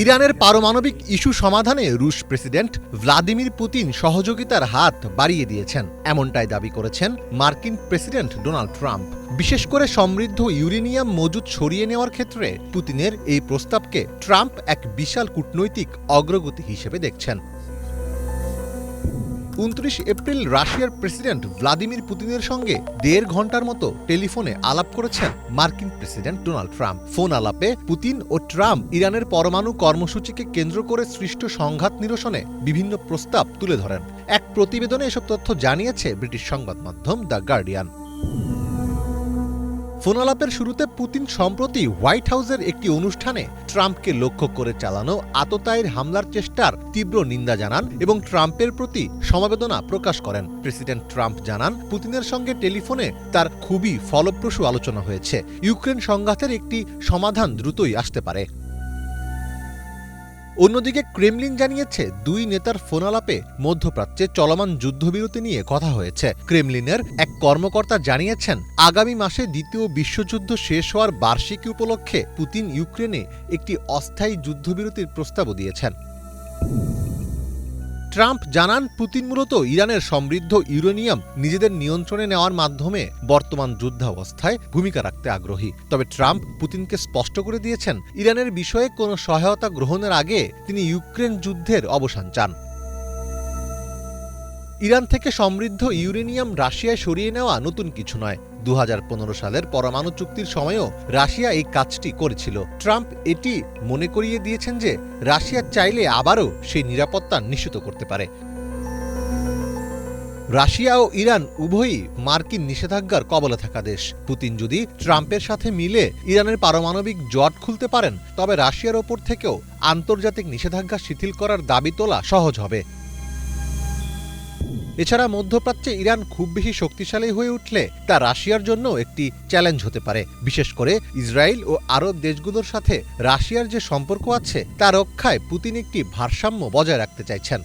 ইরানের পারমাণবিক ইস্যু সমাধানে রুশ প্রেসিডেন্ট ভ্লাদিমির পুতিন সহযোগিতার হাত বাড়িয়ে দিয়েছেন, এমনটাই দাবি করেছেন মার্কিন প্রেসিডেন্ট ডোনাল্ড ট্রাম্প। বিশেষ করে সমৃদ্ধ ইউরেনিয়াম মজুদ সরিয়ে নেওয়ার ক্ষেত্রে পুতিনের এই প্রস্তাবকে ট্রাম্প এক বিশাল কূটনৈতিক অগ্রগতি হিসেবে দেখছেন। 29 এপ্রিল রাশিয়ার প্রেসিডেন্ট ভ্লাদিমির পুতিনের সঙ্গে 1.5 ঘন্টার মতো টেলিফোনে আলাপ করেছেন মার্কিন প্রেসিডেন্ট ডোনাল্ড ট্রাম্প। ফোন আলাপে পুতিন ও ট্রাম্প ইরানের পরমাণু কর্মসূচিকে কেন্দ্র করে সৃষ্ট সংঘাত নিরসনে বিভিন্ন প্রস্তাব তুলে ধরেন। এক প্রতিবেদনে এসব তথ্য জানিয়েছে ব্রিটিশ সংবাদ মাধ্যম দ্য গার্ডিয়ান। ফোন আলাপের শুরুতে পুতিন সম্প্রতি হোয়াইট হাউসের একটি অনুষ্ঠানে ট্রাম্পকে লক্ষ্য করে চালানো আততায়ীর হামলার চেষ্টার তীব্র নিন্দা জানান এবং ট্রাম্পের প্রতি সমবেদনা প্রকাশ করেন। প্রেসিডেন্ট ট্রাম্প জানান, পুতিনের সঙ্গে টেলিফোনে তার খুবই ফলপ্রসূ আলোচনা হয়েছে। ইউক্রেন সংঘাতের একটি সমাধান দ্রুতই আসতে পারে। অন্যদিকে ক্রেমলিন জানিয়েছে, দুই নেতার ফোন আলাপে মধ্যপ্রাচ্যে চলমান যুদ্ধবিরতি নিয়ে কথা হয়েছে। ক্রেমলিনের এক কর্মকর্তা জানিয়েছেন, আগামী মাসে দ্বিতীয় বিশ্বযুদ্ধ শেষ হওয়ার বার্ষিকী উপলক্ষে পুতিন ইউক্রেনে একটি অস্থায়ী যুদ্ধবিরতির প্রস্তাবও দিয়েছেন। ট্রাম্প জানান, পুতিন মূলত ইরানের সমৃদ্ধ ইউরেনিয়াম নিজেদের নিয়ন্ত্রণে নেওয়ার মাধ্যমে বর্তমান যুদ্ধাবস্থায় ভূমিকা রাখতে আগ্রহী। তবে ট্রাম্প পুতিনকে স্পষ্ট করে দিয়েছেন, ইরানের বিষয়ে কোনো সহায়তা গ্রহণের আগে তিনি ইউক্রেন যুদ্ধের অবসান চান। ইরান থেকে সমৃদ্ধ ইউরেনিয়াম রাশিয়ায় সরিয়ে নেওয়া নতুন কিছু নয়। 2015 সালের পরমাণু চুক্তির সময়ও রাশিয়া এই কাজটি করেছিল। ট্রাম্প এটি মনে করিয়ে দিয়েছেন যে রাশিয়া চাইলে আবারও সেই নিরাপত্তা নিশ্চিত করতে পারে। রাশিয়া ও ইরান উভয়ই মার্কিন নিষেধাজ্ঞার কবলে থাকা দেশ। পুতিন যদি ট্রাম্পের সাথে মিলে ইরানের পারমাণবিক জট খুলতে পারেন, তবে রাশিয়ার ওপর থেকেও আন্তর্জাতিক নিষেধাজ্ঞা শিথিল করার দাবি তোলা সহজ হবে। এছাড়া মধ্যপ্রাচ্যে ইরান খুব বেশি শক্তিশালী হয়ে উঠলে তা রাশিয়ার জন্য একটি চ্যালেঞ্জ হতে পারে। বিশেষ করে ইসরায়েল ও আরব দেশগুলোর সাথে রাশিয়ার যে সম্পর্ক আছে তা রক্ষায় পুতিন একটি ভারসাম্য বজায় রাখতে চাইছেন।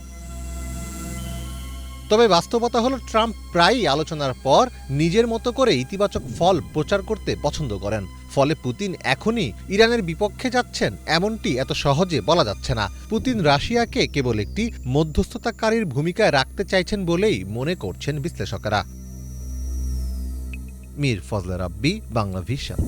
তবে বাস্তবতা হল, ট্রাম্প প্রায়ই আলোচনার পর নিজের মতো করে ইতিবাচক ফল প্রচার করতে পছন্দ করেন। ফলে পুতিন এখনই ইরানের বিপক্ষে যাচ্ছেন এমনটি এত সহজে বলা যাচ্ছে না। পুতিন রাশিয়াকে কেবল একটি মধ্যস্থতাকারীর ভূমিকায় রাখতে চাইছেন বলেই মনে করছেন বিশ্লেষকেরা। মীর ফজলে রাব্বি, বাংলা ভিশন।